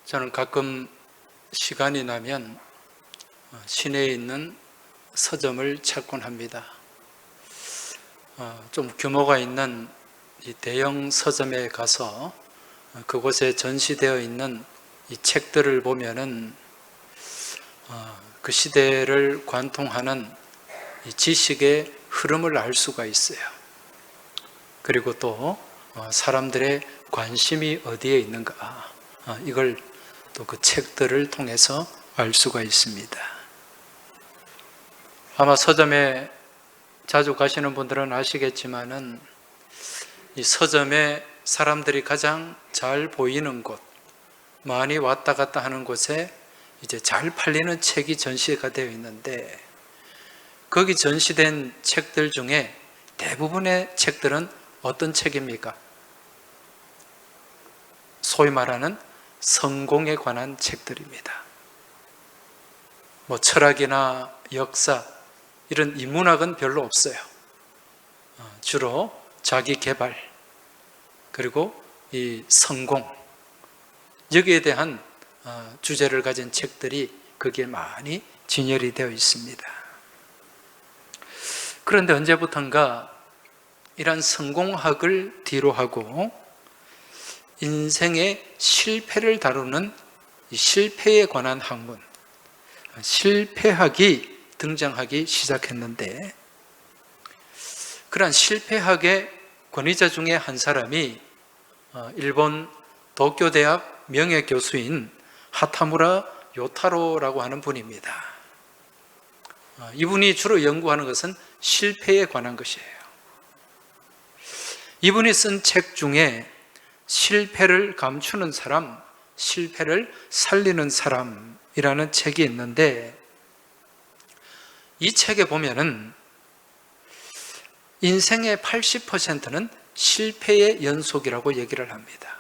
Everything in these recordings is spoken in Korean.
저는 가끔 시간이 나면 시내에 있는 서점을 찾곤 합니다. 좀 규모가 있는 이 대형 서점에 가서 그곳에 전시되어 있는 이 책들을 보면은 그 시대를 관통하는 이 지식의 흐름을 알 수가 있어요. 그리고 또 사람들의 관심이 어디에 있는가, 이걸 또 그 책들을 통해서 알 수가 있습니다. 아마 서점에 자주 가시는 분들은 아시겠지만은 이 서점에 사람들이 가장 잘 보이는 곳, 많이 왔다 갔다 하는 곳에 이제 잘 팔리는 책이 전시가 되어 있는데, 거기 전시된 책들 중에 대부분의 책들은 어떤 책입니까? 소위 말하는 성공에 관한 책들입니다. 철학이나 역사, 이런 인문학은 별로 없어요. 주로 자기 개발, 그리고 이 성공, 여기에 대한 주제를 가진 책들이 거기에 많이 진열이 되어 있습니다. 그런데 언제부턴가 이런 성공학을 뒤로 하고 인생의 실패를 다루는 이 실패에 관한 학문, 실패학이 등장하기 시작했는데, 그러한 실패학의 권위자 중에 한 사람이 일본 도쿄대학 명예교수인 하타무라 요타로라고 하는 분입니다. 이분이 주로 연구하는 것은 실패에 관한 것이에요. 이분이 쓴 책 중에 실패를 감추는 사람, 실패를 살리는 사람이라는 책이 있는데, 이 책에 보면은 인생의 80%는 실패의 연속이라고 얘기를 합니다.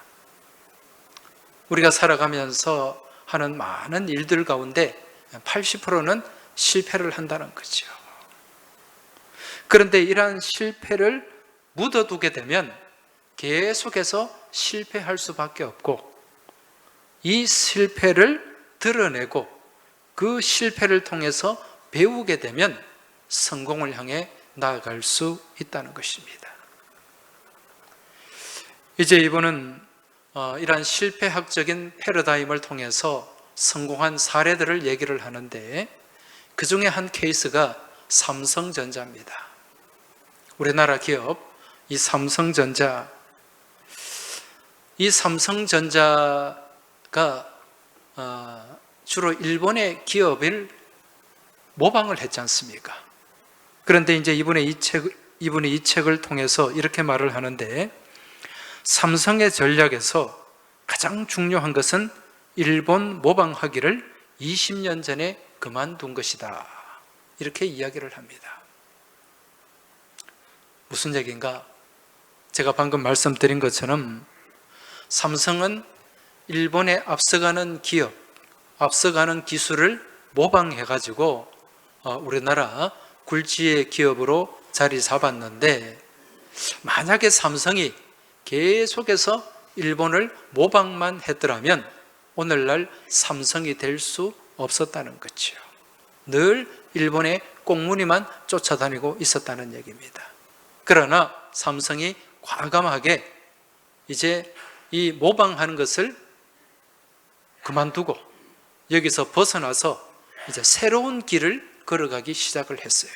우리가 살아가면서 하는 많은 일들 가운데 80%는 실패를 한다는 거죠. 그런데 이러한 실패를 묻어두게 되면 계속해서 실패할 수밖에 없고, 이 실패를 드러내고 그 실패를 통해서 배우게 되면 성공을 향해 나아갈 수 있다는 것입니다. 이제 이분은 이러한 실패학적인 패러다임을 통해서 성공한 사례들을 얘기를 하는데, 그 중에 한 케이스가 삼성전자입니다. 우리나라 기업, 이 삼성전자가 주로 일본의 기업을 모방을 했지 않습니까? 그런데 이제 이분이 이 책을 통해서 이렇게 말을 하는데, 삼성의 전략에서 가장 중요한 것은 일본 모방하기를 20년 전에 그만둔 것이다, 이렇게 이야기를 합니다. 무슨 얘기인가? 제가 방금 말씀드린 것처럼 삼성은 일본에 앞서가는 기업, 앞서가는 기술을 모방해가지고 우리나라 굴지의 기업으로 자리 잡았는데, 만약에 삼성이 계속해서 일본을 모방만 했더라면 오늘날 삼성이 될 수 없었다는 거죠. 늘 일본의 꽁무니만 쫓아다니고 있었다는 얘기입니다. 그러나 삼성이 과감하게 이제 이 모방하는 것을 그만두고 여기서 벗어나서 이제 새로운 길을 걸어가기 시작을 했어요.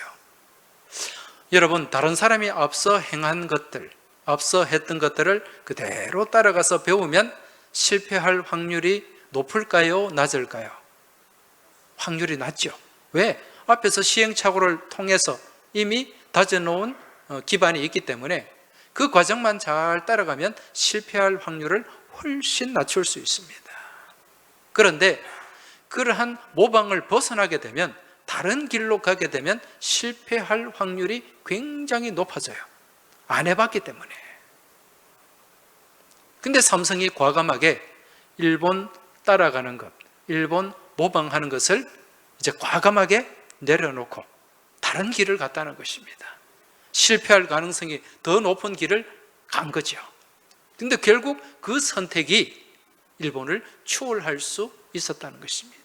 여러분, 다른 사람이 앞서 행한 것들, 앞서 했던 것들을 그대로 따라가서 배우면 실패할 확률이 높을까요? 낮을까요? 확률이 낮죠. 왜? 앞에서 시행착오를 통해서 이미 다져놓은 기반이 있기 때문에 그 과정만 잘 따라가면 실패할 확률을 훨씬 낮출 수 있습니다. 그런데 그러한 모방을 벗어나게 되면, 다른 길로 가게 되면 실패할 확률이 굉장히 높아져요. 안 해봤기 때문에. 근데 삼성이 과감하게 일본 따라가는 것, 일본 모방하는 것을 이제 과감하게 내려놓고 다른 길을 갔다는 것입니다. 실패할 가능성이 더 높은 길을 간 거죠. 근데 결국 그 선택이 일본을 추월할 수 있었다는 것입니다.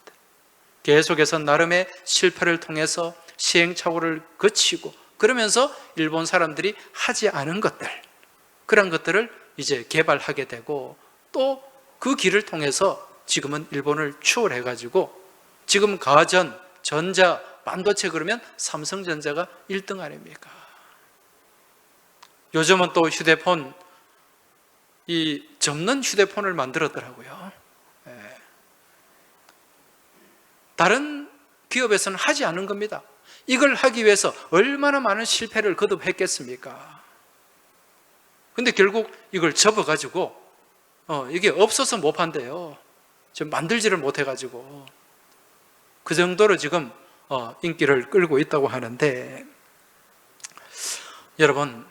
계속해서 나름의 실패를 통해서 시행착오를 거치고 그러면서 일본 사람들이 하지 않은 것들, 그런 것들을 이제 개발하게 되고 또 그 길을 통해서 지금은 일본을 추월해가지고 지금 가전, 전자, 반도체 그러면 삼성전자가 1등 아닙니까? 요즘은 또 휴대폰, 이 접는 휴대폰을 만들었더라고요. 다른 기업에서는 하지 않은 겁니다. 이걸 하기 위해서 얼마나 많은 실패를 거듭했겠습니까? 근데 결국 이걸 접어가지고 이게 없어서 못 판대요. 지금 만들지를 못해가지고 그 정도로 지금 인기를 끌고 있다고 하는데, 여러분,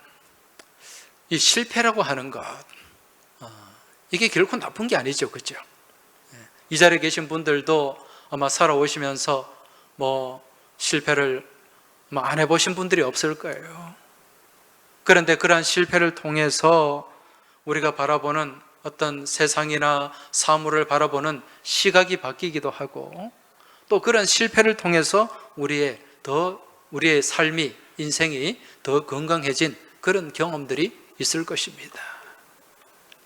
이 실패라고 하는 것, 이게 결코 나쁜 게 아니죠, 그렇죠? 이 자리에 계신 분들도 아마 살아오시면서 실패를 안 해보신 분들이 없을 거예요. 그런데 그러한 실패를 통해서 우리가 바라보는 어떤 세상이나 사물을 바라보는 시각이 바뀌기도 하고 또 그런 실패를 통해서 우리의 삶이, 인생이 더 건강해진 그런 경험들이 있을 것입니다.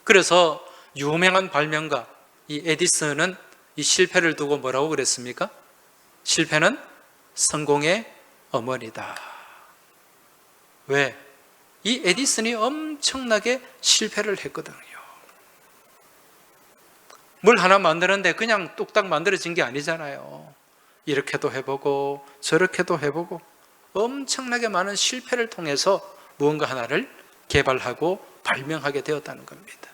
그래서 유명한 발명가 이 에디슨은 이 실패를 두고 뭐라고 그랬습니까? 실패는 성공의 어머니다. 왜? 이 에디슨이 엄청나게 실패를 했거든요. 뭘 하나 만드는데 그냥 뚝딱 만들어진 게 아니잖아요. 이렇게도 해보고 저렇게도 해보고 엄청나게 많은 실패를 통해서 무언가 하나를 개발하고 발명하게 되었다는 겁니다.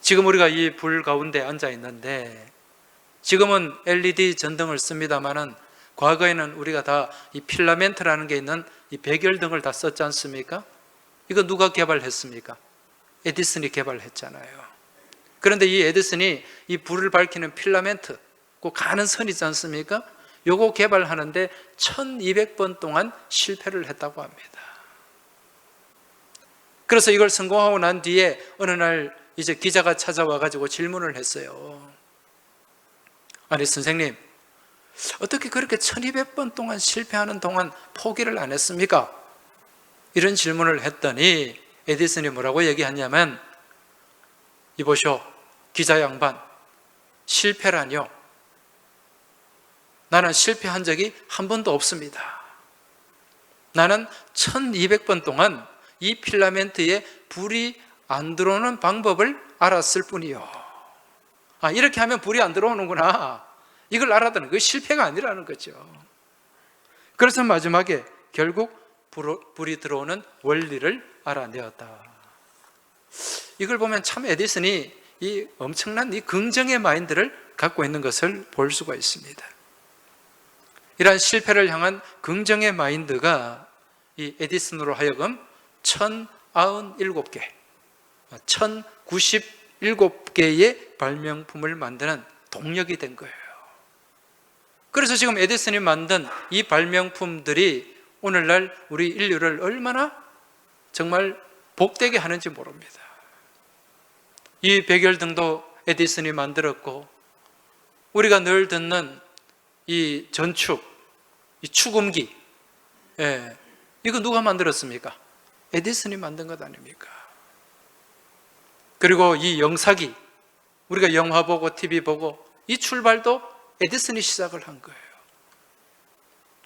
지금 우리가 이 불 가운데 앉아 있는데 지금은 LED 전등을 씁니다만은 과거에는 우리가 다 이 필라멘트라는 게 있는 이 백열등을 다 썼지 않습니까? 이거 누가 개발했습니까? 에디슨이 개발했잖아요. 그런데 이 에디슨이 이 불을 밝히는 필라멘트, 그 가는 선 있지 않습니까? 요거 개발하는데 1200번 동안 실패를 했다고 합니다. 그래서 이걸 성공하고 난 뒤에 어느 날 이제 기자가 찾아와 가지고 질문을 했어요. 아니 선생님, 어떻게 그렇게 1200번 동안 실패하는 동안 포기를 안 했습니까? 이런 질문을 했더니 에디슨이 뭐라고 얘기했냐면, 이보쇼 기자 양반, 실패라뇨, 나는 실패한 적이 한 번도 없습니다. 나는 1200번 동안 이 필라멘트에 불이 안 들어오는 방법을 알았을 뿐이요. 이렇게 하면 불이 안 들어오는구나, 이걸 알았다는 그 실패가 아니라는 거죠. 그래서 마지막에 결국 불이 들어오는 원리를 알아내었다. 이걸 보면 참 에디슨이 이 엄청난 이 긍정의 마인드를 갖고 있는 것을 볼 수가 있습니다. 이러한 실패를 향한 긍정의 마인드가 이 에디슨으로 하여금 1097개, 1097개의 발명품을 만드는 동력이 된 거예요. 그래서 지금 에디슨이 만든 이 발명품들이 오늘날 우리 인류를 얼마나 정말 복되게 하는지 모릅니다. 이 백열등도 에디슨이 만들었고, 우리가 늘 듣는 이 전축, 이 축음기, 이거 누가 만들었습니까? 에디슨이 만든 것 아닙니까? 그리고 이 영사기, 우리가 영화 보고 TV 보고 이 출발도 에디슨이 시작을 한 거예요.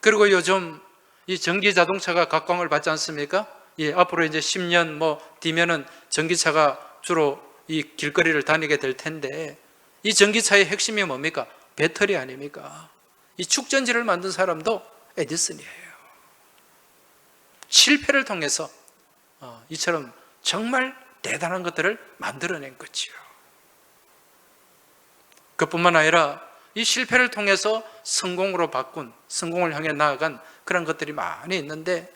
그리고 요즘 이 전기 자동차가 각광을 받지 않습니까? 앞으로 이제 10년 뒤면은 전기차가 주로 이 길거리를 다니게 될 텐데, 이 전기차의 핵심이 뭡니까? 배터리 아닙니까? 이 축전지를 만든 사람도 에디슨이에요. 실패를 통해서 이처럼 정말 대단한 것들을 만들어낸 거지요. 그뿐만 아니라 이 실패를 통해서 성공으로 바꾼, 성공을 향해 나아간 그런 것들이 많이 있는데,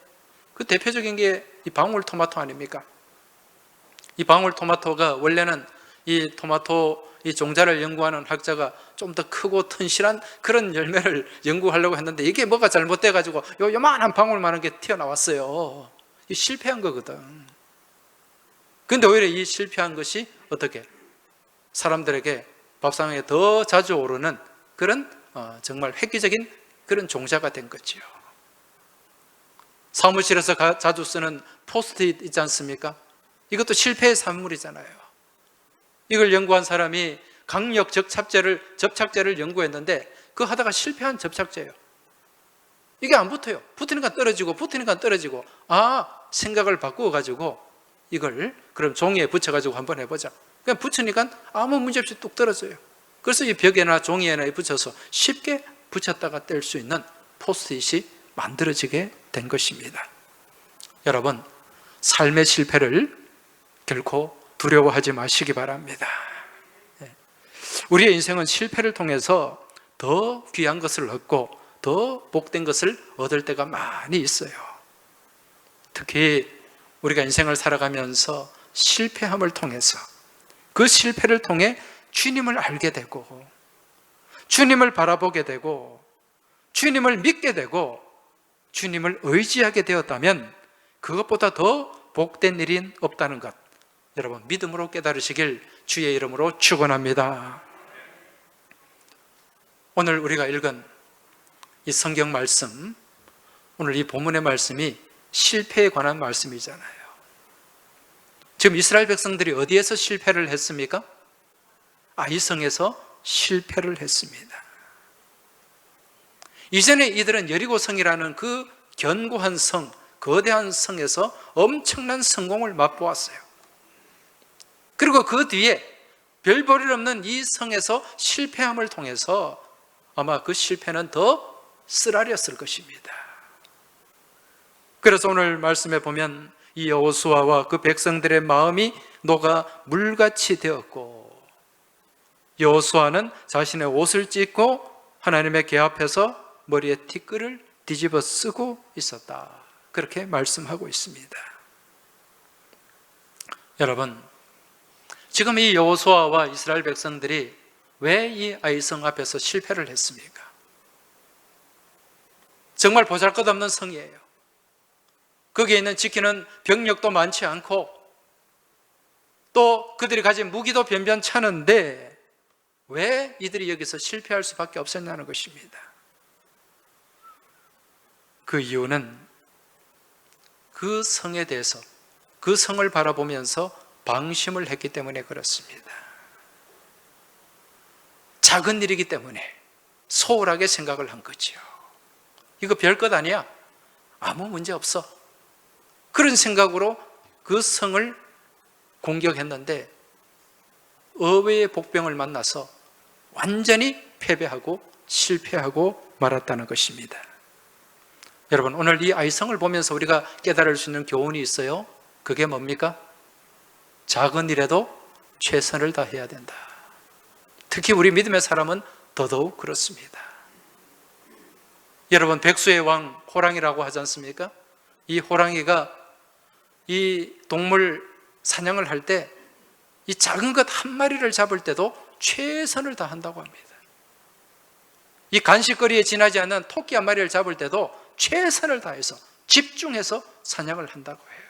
그 대표적인 게 이 방울토마토 아닙니까? 이 방울토마토가 원래는 이 토마토 이 종자를 연구하는 학자가 좀 더 크고 튼실한 그런 열매를 연구하려고 했는데, 이게 뭐가 잘못돼가지고 요만한 방울만한 게 튀어나왔어요. 이 실패한 거거든. 근데 오히려 이 실패한 것이 어떻게? 사람들에게 밥상에 더 자주 오르는 그런 정말 획기적인 그런 종자가 된 거지요. 사무실에서 자주 쓰는 포스트잇 있지 않습니까? 이것도 실패의 산물이잖아요. 이걸 연구한 사람이 강력 접착제를 연구했는데 그거 하다가 실패한 접착제예요. 이게 안 붙어요. 붙으니까 떨어지고 생각을 바꾸어가지고 이걸 그럼 종이에 붙여가지고 한번 해보자. 그냥 붙이니까 아무 문제 없이 뚝 떨어져요. 그래서 이 벽에나 종이에나 붙여서 쉽게 붙였다가 뗄 수 있는 포스트잇이 만들어지게 된 것입니다. 여러분, 삶의 실패를 결코 두려워하지 마시기 바랍니다. 우리의 인생은 실패를 통해서 더 귀한 것을 얻고 더 복된 것을 얻을 때가 많이 있어요. 특히 우리가 인생을 살아가면서 실패함을 통해서 그 실패를 통해 주님을 알게 되고 주님을 바라보게 되고 주님을 믿게 되고 주님을 의지하게 되었다면 그것보다 더 복된 일은 없다는 것, 여러분 믿음으로 깨달으시길 주의 이름으로 축원합니다. 오늘 우리가 읽은 이 성경 말씀, 오늘 이 본문의 말씀이 실패에 관한 말씀이잖아요. 지금 이스라엘 백성들이 어디에서 실패를 했습니까? 아이성에서 실패를 했습니다. 이전에 이들은 여리고성이라는 그 견고한 성, 거대한 성에서 엄청난 성공을 맛보았어요. 그리고 그 뒤에 별 볼 일 없는 이 성에서 실패함을 통해서 아마 그 실패는 더 쓰라렸을 것입니다. 그래서 오늘 말씀에 보면 이 여호수아와 그 백성들의 마음이 녹아 물같이 되었고, 여호수아는 자신의 옷을 찢고 하나님의 궤 앞에서 머리에 티끌을 뒤집어 쓰고 있었다, 그렇게 말씀하고 있습니다. 여러분, 지금 이 여호수아와 이스라엘 백성들이 왜 이 아이성 앞에서 실패를 했습니까? 정말 보잘것없는 성이에요. 거기에 있는 지키는 병력도 많지 않고 또 그들이 가진 무기도 변변찮은데 왜 이들이 여기서 실패할 수밖에 없었냐는 것입니다. 그 이유는 그 성에 대해서, 그 성을 바라보면서 방심을 했기 때문에 그렇습니다. 작은 일이기 때문에 소홀하게 생각을 한 거죠. 이거 별것 아니야, 아무 문제 없어, 그런 생각으로 그 성을 공격했는데 어웨의 복병을 만나서 완전히 패배하고 실패하고 말았다는 것입니다. 여러분, 오늘 이 아이성을 보면서 우리가 깨달을 수 있는 교훈이 있어요. 그게 뭡니까? 작은 일에도 최선을 다해야 된다. 특히 우리 믿음의 사람은 더더욱 그렇습니다. 여러분, 백수의 왕 호랑이라고 하지 않습니까? 이 호랑이가 이 동물 사냥을 할 때 이 작은 것 한 마리를 잡을 때도 최선을 다한다고 합니다. 이 간식거리에 지나지 않는 토끼 한 마리를 잡을 때도 최선을 다해서 집중해서 사냥을 한다고 해요.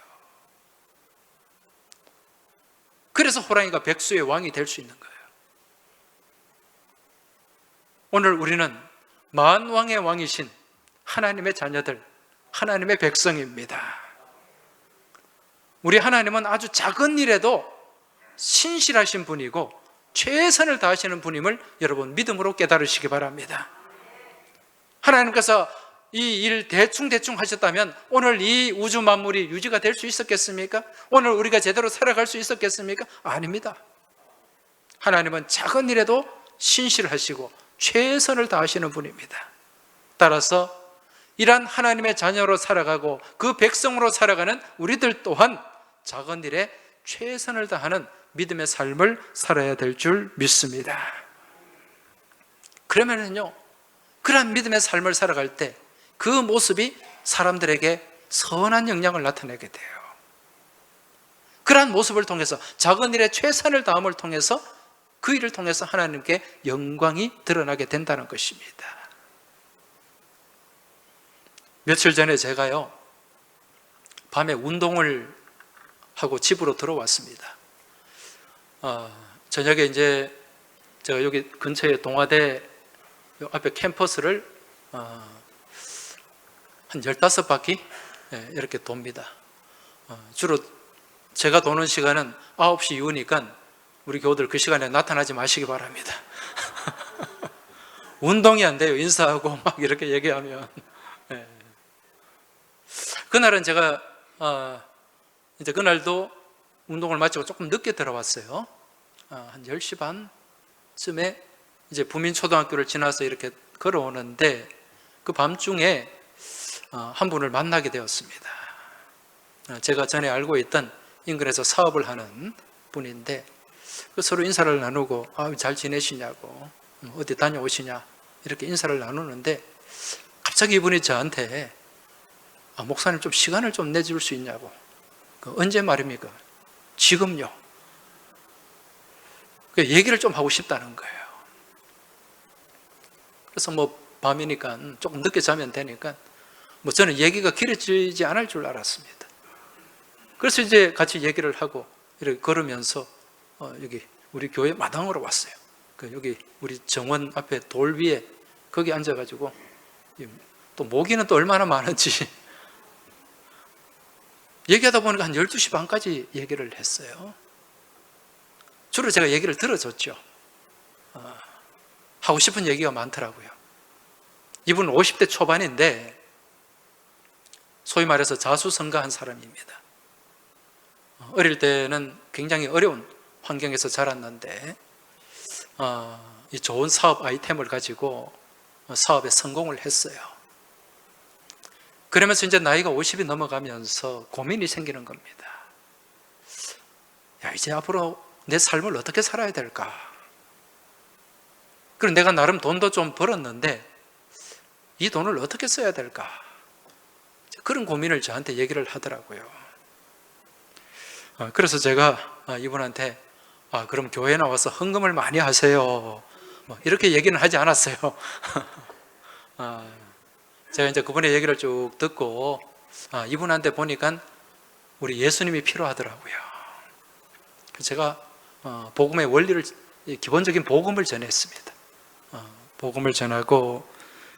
그래서 호랑이가 백수의 왕이 될 수 있는 거예요. 오늘 우리는 만왕의 왕이신 하나님의 자녀들, 하나님의 백성입니다. 우리 하나님은 아주 작은 일에도 신실하신 분이고 최선을 다하시는 분임을 여러분 믿음으로 깨달으시기 바랍니다. 하나님께서 이 일 대충 하셨다면 오늘 이 우주 만물이 유지가 될 수 있었겠습니까? 오늘 우리가 제대로 살아갈 수 있었겠습니까? 아닙니다. 하나님은 작은 일에도 신실하시고 최선을 다하시는 분입니다. 따라서 이러한 하나님의 자녀로 살아가고 그 백성으로 살아가는 우리들 또한 작은 일에 최선을 다하는 믿음의 삶을 살아야 될 줄 믿습니다. 그러면은요, 그러한 믿음의 삶을 살아갈 때 그 모습이 사람들에게 선한 영향을 나타내게 돼요. 그러한 모습을 통해서, 작은 일에 최선을 다함을 통해서 그 일을 통해서 하나님께 영광이 드러나게 된다는 것입니다. 며칠 전에 제가요, 밤에 운동을 하고 집으로 들어왔습니다. 저녁에 이제 제가 여기 근처에 동아대 요 앞에 캠퍼스를 한 15바퀴 이렇게 돕니다. 주로 제가 도는 시간은 9시 이후니까 우리 교우들 그 시간에 나타나지 마시기 바랍니다. 운동이 안 돼요. 인사하고 막 이렇게 얘기하면. 그날은 제가 이제 그날도 운동을 마치고 조금 늦게 들어왔어요. 한 10시 반쯤에 이제 부민초등학교를 지나서 이렇게 걸어오는데 그 밤중에 한 분을 만나게 되었습니다. 제가 전에 알고 있던 인근에서 사업을 하는 분인데 서로 인사를 나누고 잘 지내시냐고, 어디 다녀오시냐 이렇게 인사를 나누는데 갑자기 이분이 저한테 목사님 좀 시간을 좀 내줄 수 있냐고. 언제 말입니까? 지금요. 얘기를 좀 하고 싶다는 거예요. 그래서 뭐 밤이니까 조금 늦게 자면 되니까 뭐 저는 얘기가 길어지지 않을 줄 알았습니다. 그래서 이제 같이 얘기를 하고 이렇게 걸으면서 여기 우리 교회 마당으로 왔어요. 여기 우리 정원 앞에 돌 위에 거기 앉아가지고 또 모기는 또 얼마나 많은지 얘기하다 보니까 한 12시 반까지 얘기를 했어요. 주로 제가 얘기를 들어줬죠. 하고 싶은 얘기가 많더라고요. 이분은 50대 초반인데 소위 말해서 자수성가한 사람입니다. 어릴 때는 굉장히 어려운 환경에서 자랐는데 이 좋은 사업 아이템을 가지고 사업에 성공을 했어요. 그러면서 이제 나이가 50이 넘어가면서 고민이 생기는 겁니다. 이제 앞으로 내 삶을 어떻게 살아야 될까? 그리고 내가 나름 돈도 좀 벌었는데 이 돈을 어떻게 써야 될까? 그런 고민을 저한테 얘기를 하더라고요. 그래서 제가 이분한테 그럼 교회에 나와서 헌금을 많이 하세요. 이렇게 얘기는 하지 않았어요. 제가 이제 그분의 얘기를 쭉 듣고 이분한테 보니까 우리 예수님이 필요하더라고요. 제가 복음의 원리를, 기본적인 복음을 전했습니다. 복음을 전하고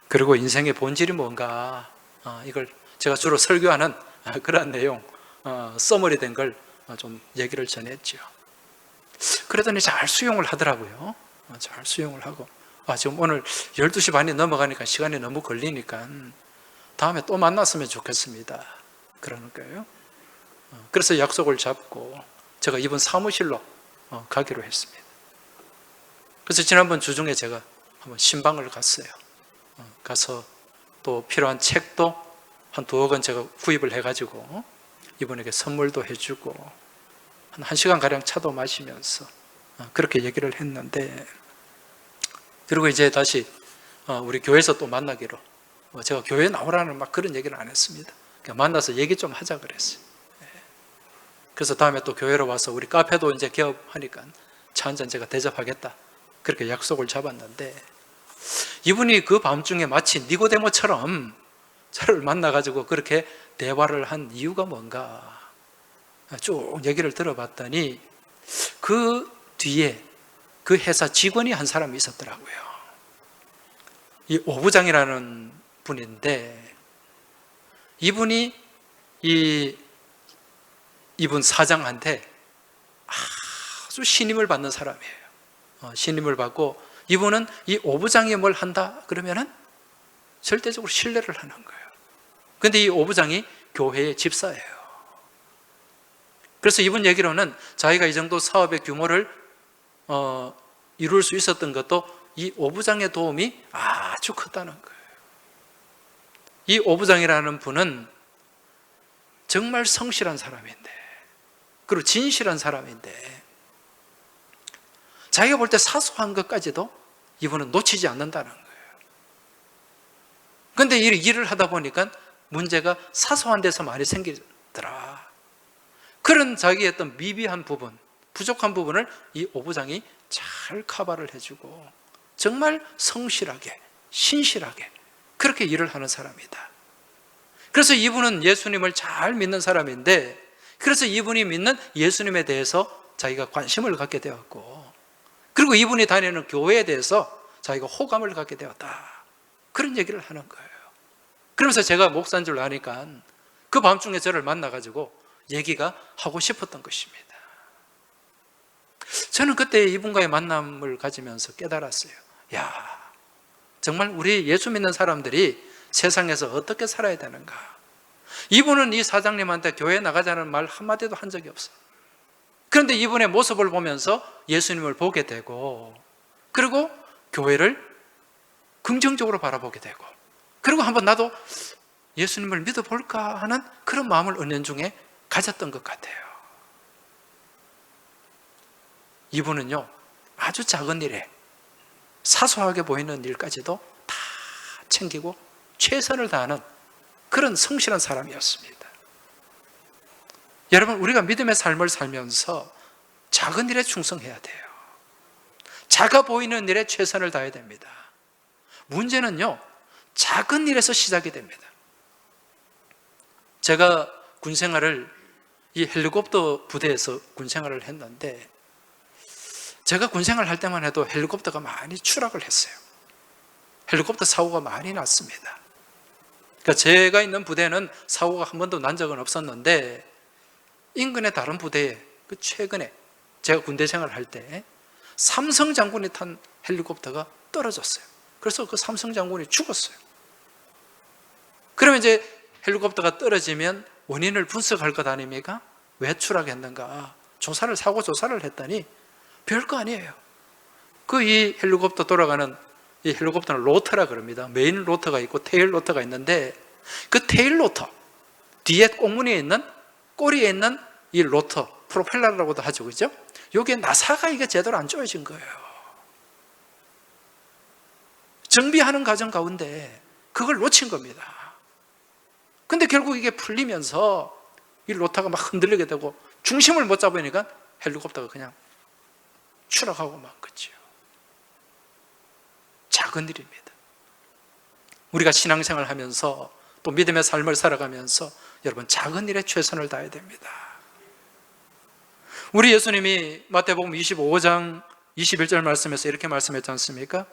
그리고 인생의 본질이 뭔가 이걸 제가 주로 설교하는 그런 내용 써머리 된 걸 좀 얘기를 전했죠. 그러더니 잘 수용을 하더라고요. 잘 수용을 하고 지금 오늘 12시 반이 넘어가니까 시간이 너무 걸리니까 다음에 또 만났으면 좋겠습니다. 그러는 거예요. 그래서 약속을 잡고 제가 이분 사무실로 가기로 했습니다. 그래서 지난번 주중에 제가 한번 신방을 갔어요. 가서 또 필요한 책도 한 2억 원 제가 구입을 해가지고 이분에게 선물도 해주고 한 1시간가량 차도 마시면서 그렇게 얘기를 했는데, 그리고 이제 다시 우리 교회에서 또 만나기로, 제가 교회에 나오라는 막 그런 얘기를 안 했습니다. 그냥 만나서 얘기 좀 하자 그랬어요. 그래서 다음에 또 교회로 와서 우리 카페도 이제 개업하니까 차 한잔 제가 대접하겠다 그렇게 약속을 잡았는데, 이분이 그 밤중에 마치 니고데모처럼 저를 만나가지고 그렇게 대화를 한 이유가 뭔가 쭉 얘기를 들어봤더니 그 뒤에 그 회사 직원이 한 사람이 있었더라고요. 이 오부장이라는 분인데 이분이 이분 사장한테 아주 신임을 받는 사람이에요. 신임을 받고 이분은 이 오부장이 뭘 한다 그러면은 절대적으로 신뢰를 하는 거예요. 그런데 이 오부장이 교회의 집사예요. 그래서 이분 얘기로는 자기가 이 정도 사업의 규모를 이룰 수 있었던 것도 이 오부장의 도움이 아주 컸다는 거예요. 이 오부장이라는 분은 정말 성실한 사람인데, 그리고 진실한 사람인데, 자기가 볼 때 사소한 것까지도 이분은 놓치지 않는다는 거예요. 그런데 일을 하다 보니까 문제가 사소한 데서 많이 생기더라. 그런 자기의 어떤 미비한 부분, 부족한 부분을 이 오부장이 잘 커버를 해주고 정말 성실하게, 신실하게 그렇게 일을 하는 사람이다. 그래서 이분은 예수님을 잘 믿는 사람인데, 그래서 이분이 믿는 예수님에 대해서 자기가 관심을 갖게 되었고, 그리고 이분이 다니는 교회에 대해서 자기가 호감을 갖게 되었다, 그런 얘기를 하는 거예요. 그러면서 제가 목사인 줄 아니까 그 밤중에 저를 만나가지고 얘기가 하고 싶었던 것입니다. 저는 그때 이분과의 만남을 가지면서 깨달았어요. 야, 정말 우리 예수 믿는 사람들이 세상에서 어떻게 살아야 되는가. 이분은 이 사장님한테 교회 나가자는 말 한마디도 한 적이 없어요. 그런데 이분의 모습을 보면서 예수님을 보게 되고, 그리고 교회를 긍정적으로 바라보게 되고, 그리고 한번 나도 예수님을 믿어볼까 하는 그런 마음을 은연중에 가졌던 것 같아요. 이분은요, 아주 작은 일에 사소하게 보이는 일까지도 다 챙기고 최선을 다하는 그런 성실한 사람이었습니다. 여러분, 우리가 믿음의 삶을 살면서 작은 일에 충성해야 돼요. 작아 보이는 일에 최선을 다해야 됩니다. 문제는요, 작은 일에서 시작이 됩니다. 제가 군생활을 이 헬리콥터 부대에서 군생활을 했는데, 제가 군생활 할 때만 해도 헬리콥터가 많이 추락을 했어요. 헬리콥터 사고가 많이 났습니다. 그러니까 제가 있는 부대는 사고가 한 번도 난 적은 없었는데, 인근의 다른 부대에 최근에 제가 군대 생활을 할 때 삼성 장군이 탄 헬리콥터가 떨어졌어요. 그래서 그 삼성 장군이 죽었어요. 그러면 이제 헬리콥터가 떨어지면 원인을 분석할 것 아닙니까? 왜 추락했는가? 사고 조사를 했더니 별거 아니에요. 이 헬리콥터 돌아가는, 이 헬리콥터는 로터라 그럽니다. 메인 로터가 있고 테일 로터가 있는데, 그 테일 로터 뒤에 꽁무니에 있는, 꼬리에 있는 이 로터, 프로펠러라고도 하죠, 그죠? 여기에 나사가 이게 제대로 안 조여진 거예요. 정비하는 과정 가운데 그걸 놓친 겁니다. 근데 결국 이게 풀리면서 이 로터가 막 흔들리게 되고 중심을 못 잡으니까 헬리콥터가 그냥 추락하고 만 거죠. 작은 일입니다. 우리가 신앙생활을 하면서 또 믿음의 삶을 살아가면서 여러분, 작은 일에 최선을 다해야 됩니다. 우리 예수님이 마태복음 25장 21절 말씀에서 이렇게 말씀했지 않습니까?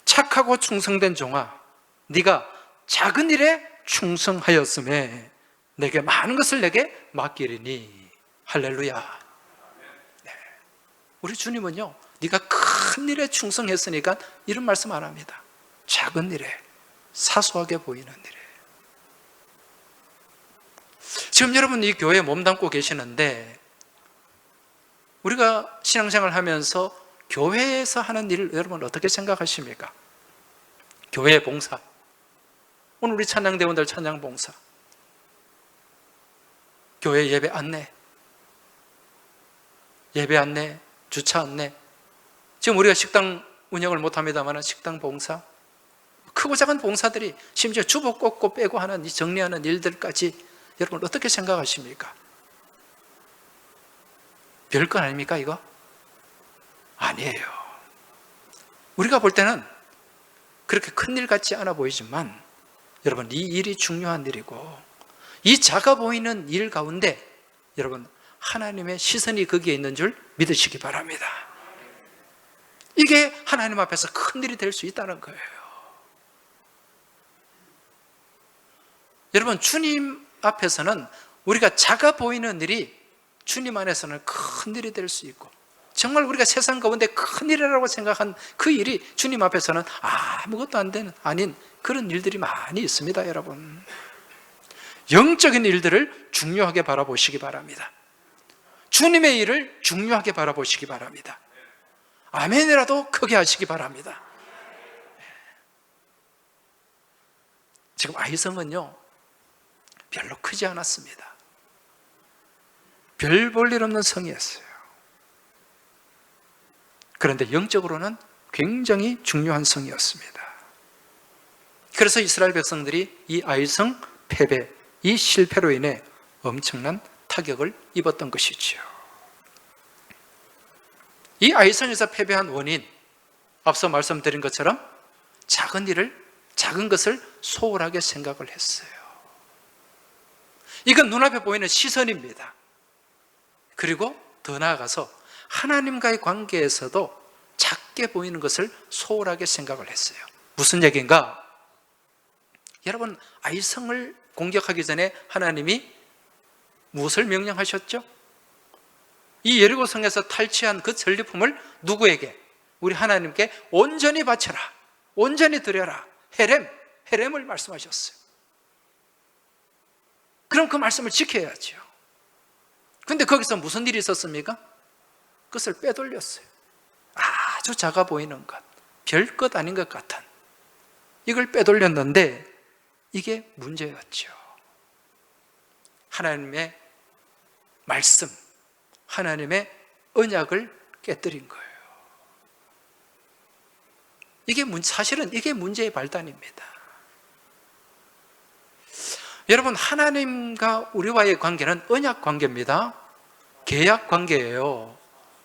착하고 충성된 종아, 네가 작은 일에 충성하였음에 내게 많은 것을 내게 맡기리니. 할렐루야. 네. 우리 주님은요, 네가 큰 일에 충성했으니까 이런 말씀 안 합니다. 작은 일에, 사소하게 보이는 일에. 지금 여러분 이 교회에 몸담고 계시는데, 우리가 신앙생활 하면서 교회에서 하는 일을 여러분 어떻게 생각하십니까? 교회 봉사, 오늘 우리 찬양대원들 찬양 봉사, 교회 예배 안내, 주차 안내, 지금 우리가 식당 운영을 못합니다만 식당 봉사, 크고 작은 봉사들이, 심지어 주보 꽂고 빼고 하는 이 정리하는 일들까지 여러분 어떻게 생각하십니까? 별거 아닙니까 이거? 아니에요. 우리가 볼 때는 그렇게 큰일 같지 않아 보이지만 여러분, 이 일이 중요한 일이고, 이 작아 보이는 일 가운데 여러분 하나님의 시선이 거기에 있는 줄 믿으시기 바랍니다. 이게 하나님 앞에서 큰 일이 될 수 있다는 거예요. 여러분, 주님 앞에서는 우리가 작아 보이는 일이 주님 안에서는 큰 일이 될 수 있고, 정말 우리가 세상 가운데 큰 일이라고 생각한 그 일이 주님 앞에서는 아무것도 아닌 그런 일들이 많이 있습니다. 여러분, 영적인 일들을 중요하게 바라보시기 바랍니다. 주님의 일을 중요하게 바라보시기 바랍니다. 아멘이라도 크게 하시기 바랍니다. 지금 아이성은요, 별로 크지 않았습니다. 별 볼 일 없는 성이었어요. 그런데 영적으로는 굉장히 중요한 성이었습니다. 그래서 이스라엘 백성들이 이 아이성 패배, 이 실패로 인해 엄청난 타격을 입었던 것이지요. 이 아이성에서 패배한 원인, 앞서 말씀드린 것처럼 작은 것을 소홀하게 생각을 했어요. 이건 눈앞에 보이는 시선입니다. 그리고 더 나아가서 하나님과의 관계에서도 작게 보이는 것을 소홀하게 생각을 했어요. 무슨 얘기인가? 여러분, 아이성을 공격하기 전에 하나님이 무엇을 명령하셨죠? 이 여리고성에서 탈취한 그 전리품을 누구에게? 우리 하나님께 온전히 바쳐라, 온전히 드려라, 헤렘을 말씀하셨어요. 그럼 그 말씀을 지켜야죠. 근데 거기서 무슨 일이 있었습니까? 그것을 빼돌렸어요. 아주 작아 보이는 것, 별것 아닌 것 같은 이걸 빼돌렸는데 이게 문제였죠. 하나님의 말씀, 하나님의 언약을 깨뜨린 거예요. 사실은 이게 문제의 발단입니다. 여러분, 하나님과 우리와의 관계는 언약 관계입니다. 계약 관계예요.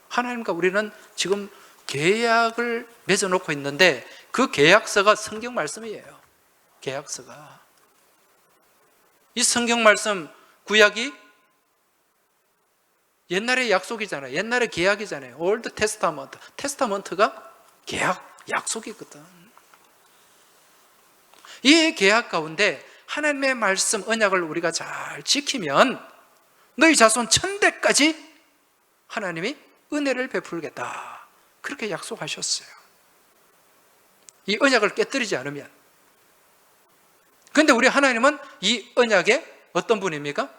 하나님과 우리는 지금 계약을 맺어놓고 있는데 그 계약서가 성경 말씀이에요. 계약서가. 이 성경 말씀, 구약이 옛날의 약속이잖아요. 옛날의 계약이잖아요. 올드 테스타먼트. 테스타먼트가 계약, 약속이거든. 이 계약 가운데 하나님의 말씀, 언약을 우리가 잘 지키면 너희 자손 천대까지 하나님이 은혜를 베풀겠다. 그렇게 약속하셨어요. 이 언약을 깨뜨리지 않으면. 그런데 우리 하나님은 이 언약에 어떤 분입니까?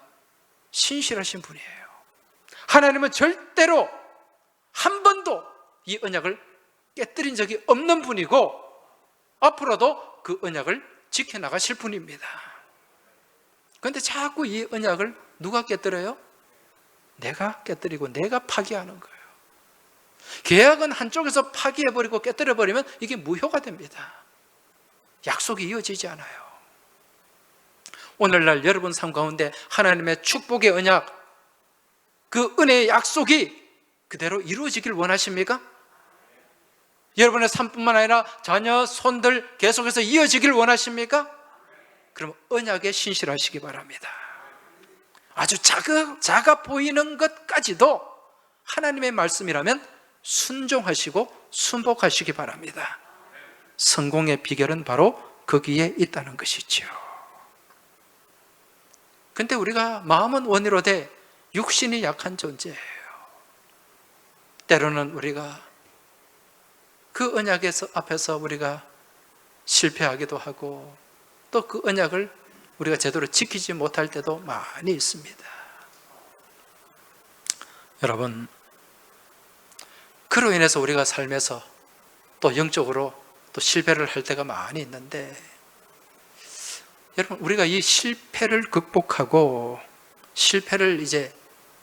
신실하신 분이에요. 하나님은 절대로 한 번도 이 언약을 깨뜨린 적이 없는 분이고 앞으로도 그 언약을 지켜나가실 분입니다. 그런데 자꾸 이 언약을 누가 깨뜨려요? 내가 깨뜨리고 내가 파기하는 거예요. 계약은 한쪽에서 파기해버리고 깨뜨려버리면 이게 무효가 됩니다. 약속이 이어지지 않아요. 오늘날 여러분 삶 가운데 하나님의 축복의 언약, 그 은혜의 약속이 그대로 이루어지길 원하십니까? 여러분의 삶뿐만 아니라 자녀, 손들 계속해서 이어지길 원하십니까? 그럼 언약에 신실하시기 바랍니다. 아주 작아 보이는 것까지도 하나님의 말씀이라면 순종하시고 순복하시기 바랍니다. 성공의 비결은 바로 거기에 있다는 것이죠. 근데 우리가 마음은 원이로되 육신이 약한 존재예요. 때로는 우리가 그 언약에서 앞에서 우리가 실패하기도 하고 또 그 언약을 우리가 제대로 지키지 못할 때도 많이 있습니다. 여러분, 그로 인해서 우리가 삶에서 또 영적으로 또 실패를 할 때가 많이 있는데, 여러분, 우리가 이 실패를 극복하고 실패를 이제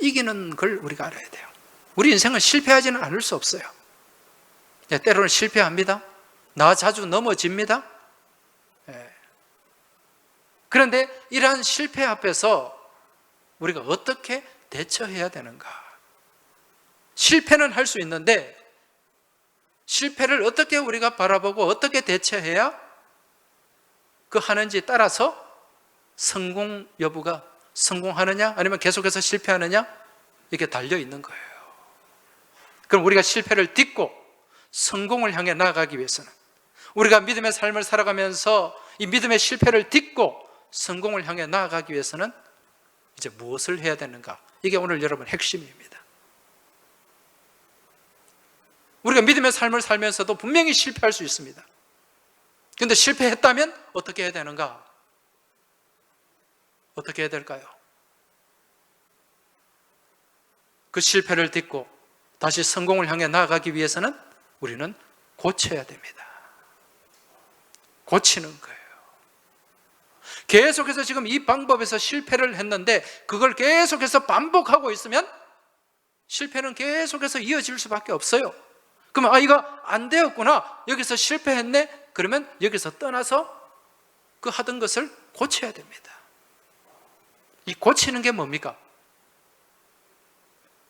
이기는 걸 우리가 알아야 돼요. 우리 인생은 실패하지는 않을 수 없어요. 때로는 실패합니다. 나 자주 넘어집니다. 그런데 이러한 실패 앞에서 우리가 어떻게 대처해야 되는가? 실패는 할 수 있는데 실패를 어떻게 우리가 바라보고 어떻게 대처해야 그 하는지 따라서 성공 여부가 성공하느냐 아니면 계속해서 실패하느냐 이게 달려 있는 거예요. 그럼 우리가 실패를 딛고 성공을 향해 나아가기 위해서는, 우리가 믿음의 삶을 살아가면서 이 믿음의 실패를 딛고 성공을 향해 나아가기 위해서는 이제 무엇을 해야 되는가? 이게 오늘 여러분 핵심입니다. 우리가 믿음의 삶을 살면서도 분명히 실패할 수 있습니다. 그런데 실패했다면 어떻게 해야 되는가? 어떻게 해야 될까요? 그 실패를 딛고 다시 성공을 향해 나아가기 위해서는 우리는 고쳐야 됩니다. 고치는 거예요. 계속해서 지금 이 방법에서 실패를 했는데 그걸 계속해서 반복하고 있으면 실패는 계속해서 이어질 수밖에 없어요. 그러면 이거 안 되었구나, 여기서 실패했네, 그러면 여기서 떠나서 그 하던 것을 고쳐야 됩니다. 이 고치는 게 뭡니까?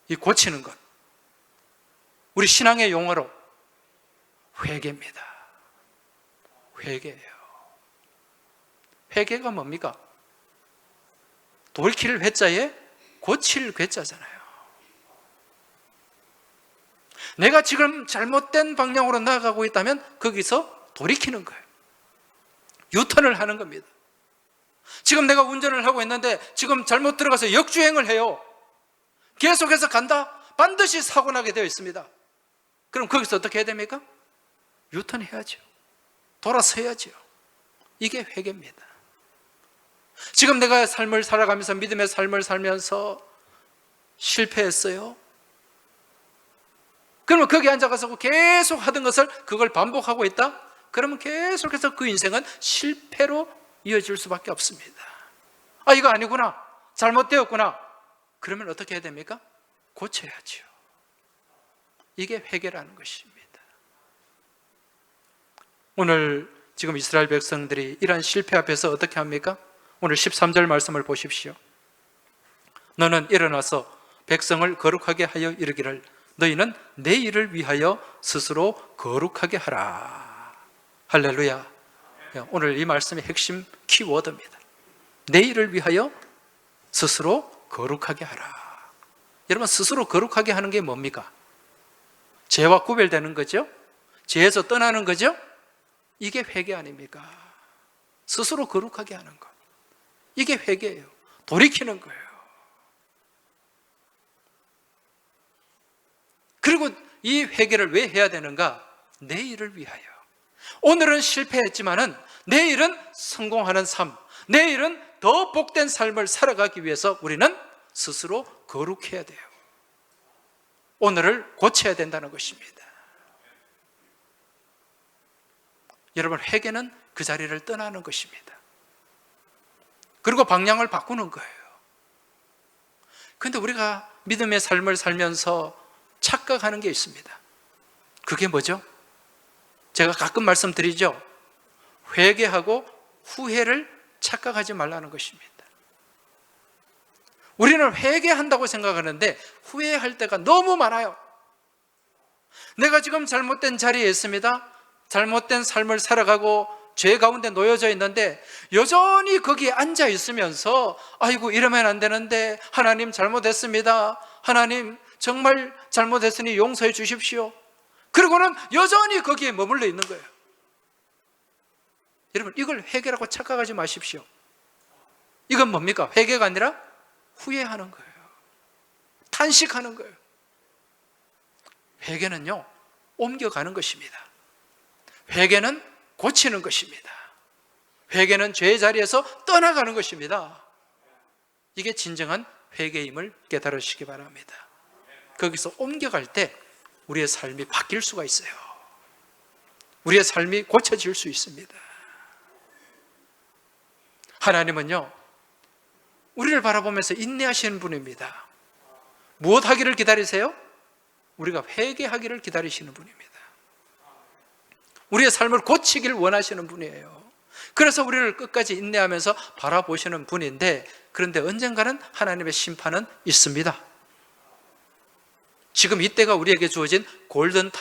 이 고치는 것, 우리 신앙의 용어로 회개입니다. 회개예요. 회개가 뭡니까? 돌킬 회자에 고칠 괴자잖아요. 내가 지금 잘못된 방향으로 나아가고 있다면 거기서 돌이키는 거예요. 유턴을 하는 겁니다. 지금 내가 운전을 하고 있는데 지금 잘못 들어가서 역주행을 해요. 계속해서 간다? 반드시 사고 나게 되어 있습니다. 그럼 거기서 어떻게 해야 됩니까? 유턴해야죠. 돌아서야죠. 이게 회개입니다. 지금 내가 삶을 살아가면서 믿음의 삶을 살면서 실패했어요. 그러면 거기 앉아가서 계속 하던 것을 그걸 반복하고 있다? 그러면 계속해서 그 인생은 실패로 이어질 수밖에 없습니다. 아, 이거 아니구나. 잘못되었구나. 그러면 어떻게 해야 됩니까? 고쳐야죠. 이게 회개라는 것입니다. 오늘 지금 이스라엘 백성들이 이러한 실패 앞에서 어떻게 합니까? 오늘 13절 말씀을 보십시오. 너는 일어나서 백성을 거룩하게 하여 이르기를 너희는 내 일을 위하여 스스로 거룩하게 하라. 할렐루야. 오늘 이 말씀의 핵심 키워드입니다. 내 일을 위하여 스스로 거룩하게 하라. 여러분, 스스로 거룩하게 하는 게 뭡니까? 죄와 구별되는 거죠? 죄에서 떠나는 거죠? 이게 회개 아닙니까? 스스로 거룩하게 하는 것. 이게 회개예요. 돌이키는 거예요. 그리고 이 회개를 왜 해야 되는가? 내일을 위하여. 오늘은 실패했지만은 내일은 성공하는 삶, 내일은 더 복된 삶을 살아가기 위해서 우리는 스스로 거룩해야 돼요. 오늘을 고쳐야 된다는 것입니다. 여러분, 회개는 그 자리를 떠나는 것입니다. 그리고 방향을 바꾸는 거예요. 그런데 우리가 믿음의 삶을 살면서 착각하는 게 있습니다. 그게 뭐죠? 제가 가끔 말씀드리죠. 회개하고 후회를 착각하지 말라는 것입니다. 우리는 회개한다고 생각하는데 후회할 때가 너무 많아요. 내가 지금 잘못된 자리에 있습니다. 잘못된 삶을 살아가고 죄 가운데 놓여져 있는데 여전히 거기에 앉아 있으면서 아이고 이러면 안 되는데 하나님 잘못했습니다. 하나님 정말 잘못했으니 용서해 주십시오. 그리고는 여전히 거기에 머물러 있는 거예요. 여러분, 이걸 회개라고 착각하지 마십시오. 이건 뭡니까? 회개가 아니라 후회하는 거예요. 탄식하는 거예요. 회개는요, 옮겨가는 것입니다. 회개는 고치는 것입니다. 회개는 죄의 자리에서 떠나가는 것입니다. 이게 진정한 회개임을 깨달으시기 바랍니다. 거기서 옮겨갈 때 우리의 삶이 바뀔 수가 있어요. 우리의 삶이 고쳐질 수 있습니다. 하나님은요, 우리를 바라보면서 인내하시는 분입니다. 무엇 하기를 기다리세요? 우리가 회개하기를 기다리시는 분입니다. 우리의 삶을 고치기를 원하시는 분이에요. 그래서 우리를 끝까지 인내하면서 바라보시는 분인데, 그런데 언젠가는 하나님의 심판은 있습니다. 지금 이때가 우리에게 주어진 골든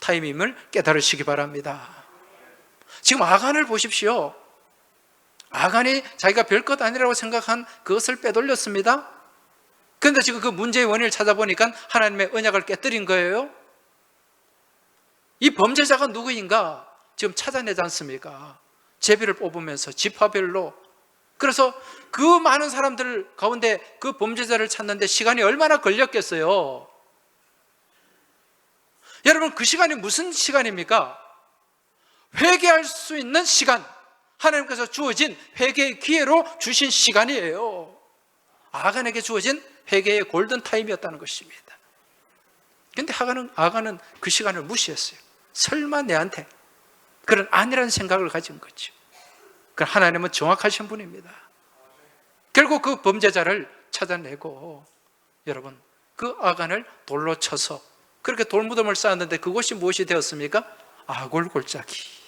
타임임을 깨달으시기 바랍니다. 지금 아간을 보십시오. 아간이 자기가 별것 아니라고 생각한 그것을 빼돌렸습니다. 그런데 지금 그 문제의 원인을 찾아보니까 하나님의 언약을 깨뜨린 거예요. 이 범죄자가 누구인가 지금 찾아내지 않습니까? 제비를 뽑으면서 지파별로. 그래서 그 많은 사람들 가운데 그 범죄자를 찾는데 시간이 얼마나 걸렸겠어요? 여러분, 그 시간이 무슨 시간입니까? 회개할 수 있는 시간, 하나님께서 주어진 회개의 기회로 주신 시간이에요. 아간에게 주어진 회개의 골든타임이었다는 것입니다. 그런데 아간은 그 시간을 무시했어요. 설마 내한테 그런 아니라는 생각을 가진 거죠. 그러나 하나님은 정확하신 분입니다. 결국 그 범죄자를 찾아내고, 여러분, 그 아간을 돌로 쳐서 그렇게 돌무덤을 쌓았는데 그것이 무엇이 되었습니까? 아골골짜기.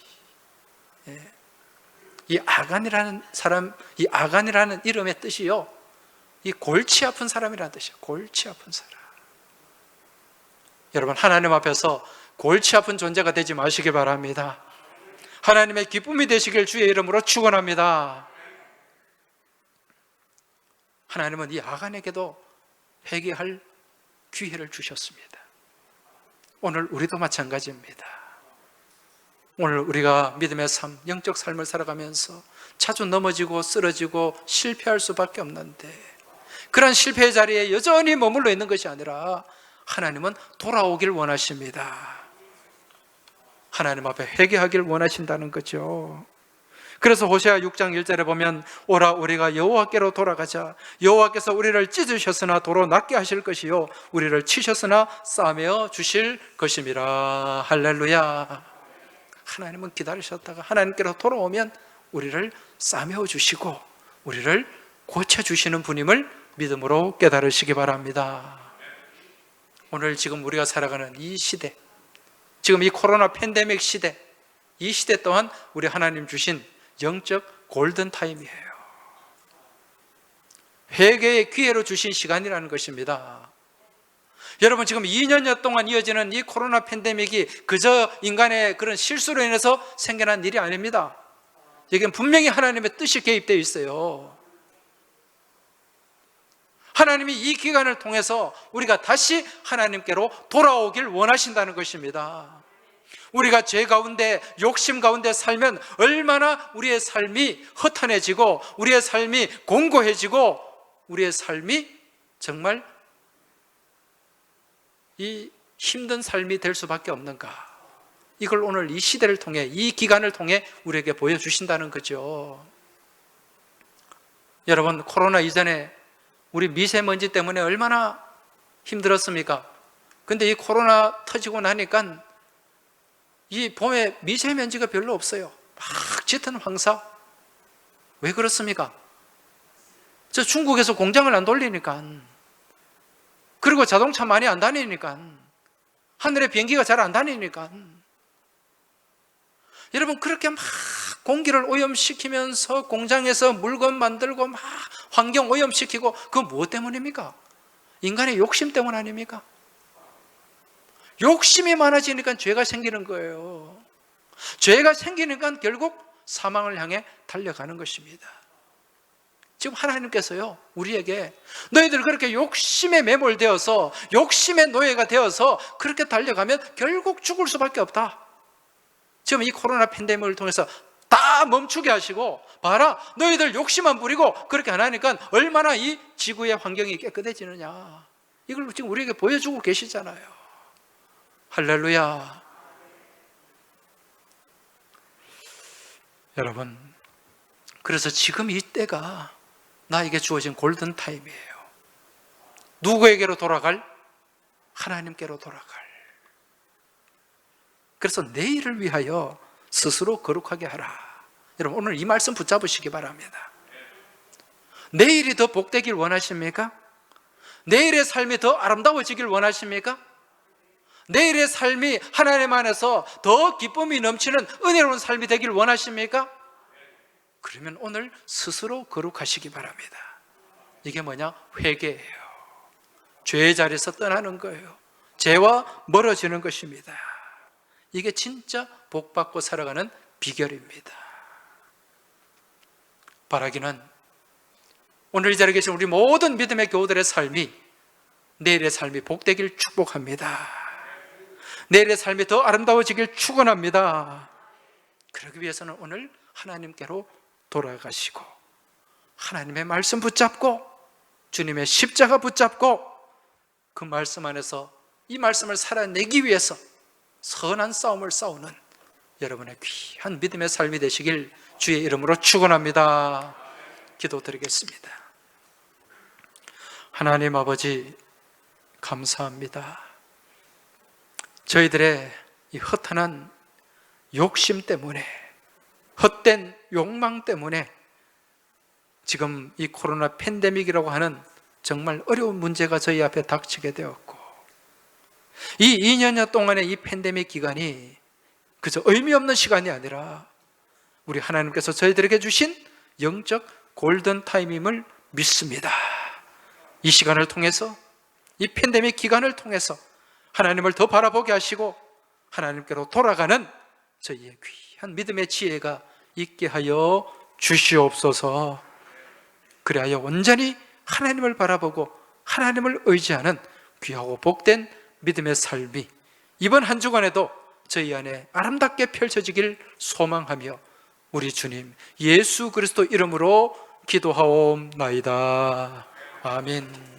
이 아간이라는 사람, 이 아간이라는 이름의 뜻이요, 이 골치 아픈 사람이라는 뜻이에요. 골치 아픈 사람. 여러분, 하나님 앞에서 골치 아픈 존재가 되지 마시기 바랍니다. 하나님의 기쁨이 되시길 주의 이름으로 축원합니다. 하나님은 이 아간에게도 회개할 기회를 주셨습니다. 오늘 우리도 마찬가지입니다. 오늘 우리가 믿음의 삶, 영적 삶을 살아가면서 자주 넘어지고 쓰러지고 실패할 수밖에 없는데, 그런 실패의 자리에 여전히 머물러 있는 것이 아니라 하나님은 돌아오길 원하십니다. 하나님 앞에 회개하길 원하신다는 거죠. 그래서 호세아 6장 1절에 보면 오라 우리가 여호와께로 돌아가자. 여호와께서 우리를 찢으셨으나 도로 낫게 하실 것이요 우리를 치셨으나 싸매어 주실 것임이라. 할렐루야. 하나님은 기다리셨다가 하나님께로 돌아오면 우리를 싸매어 주시고 우리를 고쳐주시는 분임을 믿음으로 깨달으시기 바랍니다. 오늘 지금 우리가 살아가는 이 시대, 지금 이 코로나 팬데믹 시대, 이 시대 또한 우리 하나님 주신 영적 골든타임이에요. 회개의 기회로 주신 시간이라는 것입니다. 여러분, 지금 2년여 동안 이어지는 이 코로나 팬데믹이 그저 인간의 그런 실수로 인해서 생겨난 일이 아닙니다. 여기는 분명히 하나님의 뜻이 개입되어 있어요. 하나님이 이 기간을 통해서 우리가 다시 하나님께로 돌아오길 원하신다는 것입니다. 우리가 죄 가운데, 욕심 가운데 살면 얼마나 우리의 삶이 허탄해지고 우리의 삶이 공고해지고 우리의 삶이 정말 이 힘든 삶이 될 수밖에 없는가. 이걸 오늘 이 시대를 통해, 이 기간을 통해 우리에게 보여주신다는 거죠. 여러분, 코로나 이전에 우리 미세먼지 때문에 얼마나 힘들었습니까? 근데 이 코로나 터지고 나니까 이 봄에 미세먼지가 별로 없어요. 막 짙은 황사. 왜 그렇습니까? 저 중국에서 공장을 안 돌리니까, 그리고 자동차 많이 안 다니니까, 하늘에 비행기가 잘 안 다니니까. 여러분, 그렇게 막 공기를 오염시키면서 공장에서 물건 만들고 막 환경 오염시키고, 그건 무엇 때문입니까? 인간의 욕심 때문 아닙니까? 욕심이 많아지니까 죄가 생기는 거예요. 죄가 생기니까 결국 사망을 향해 달려가는 것입니다. 지금 하나님께서요, 우리에게 너희들 그렇게 욕심에 매몰되어서 욕심의 노예가 되어서 그렇게 달려가면 결국 죽을 수밖에 없다. 지금 이 코로나 팬데믹을 통해서 다 멈추게 하시고, 봐라, 너희들 욕심만 부리고 그렇게 안 하니까 얼마나 이 지구의 환경이 깨끗해지느냐, 이걸 지금 우리에게 보여주고 계시잖아요. 할렐루야. 여러분, 그래서 지금 이 때가 나에게 주어진 골든타임이에요. 누구에게로 돌아갈? 하나님께로 돌아갈. 그래서 내일을 위하여 스스로 거룩하게 하라. 여러분, 오늘 이 말씀 붙잡으시기 바랍니다. 내일이 더 복되길 원하십니까? 내일의 삶이 더 아름다워지길 원하십니까? 내일의 삶이 하나님 안에서 더 기쁨이 넘치는 은혜로운 삶이 되길 원하십니까? 그러면 오늘 스스로 거룩하시기 바랍니다. 이게 뭐냐? 회개예요. 죄의 자리에서 떠나는 거예요. 죄와 멀어지는 것입니다. 이게 진짜 복받고 살아가는 비결입니다. 바라기는 오늘 이 자리에 계신 우리 모든 믿음의 교우들의 삶이, 내일의 삶이 복되길 축복합니다. 내일의 삶이 더 아름다워지길 축원합니다. 그러기 위해서는 오늘 하나님께로 돌아가시고 하나님의 말씀 붙잡고 주님의 십자가 붙잡고 그 말씀 안에서 이 말씀을 살아내기 위해서 선한 싸움을 싸우는 여러분의 귀한 믿음의 삶이 되시길 주의 이름으로 축원합니다. 기도드리겠습니다. 하나님 아버지, 감사합니다. 저희들의 이 허탄한 욕심 때문에, 헛된 욕망 때문에 지금 이 코로나 팬데믹이라고 하는 정말 어려운 문제가 저희 앞에 닥치게 되었고, 이 2년여 동안의 이 팬데믹 기간이 그저 의미 없는 시간이 아니라 우리 하나님께서 저희들에게 주신 영적 골든타임임을 믿습니다. 이 시간을 통해서, 이 팬데믹 기간을 통해서 하나님을 더 바라보게 하시고 하나님께로 돌아가는 저희의 귀한 믿음의 지혜가 있게 하여 주시옵소서. 그리하여 온전히 하나님을 바라보고 하나님을 의지하는 귀하고 복된 믿음의 삶이 이번 한 주간에도 저희 안에 아름답게 펼쳐지길 소망하며 우리 주님 예수 그리스도 이름으로 기도하옵나이다. 아멘.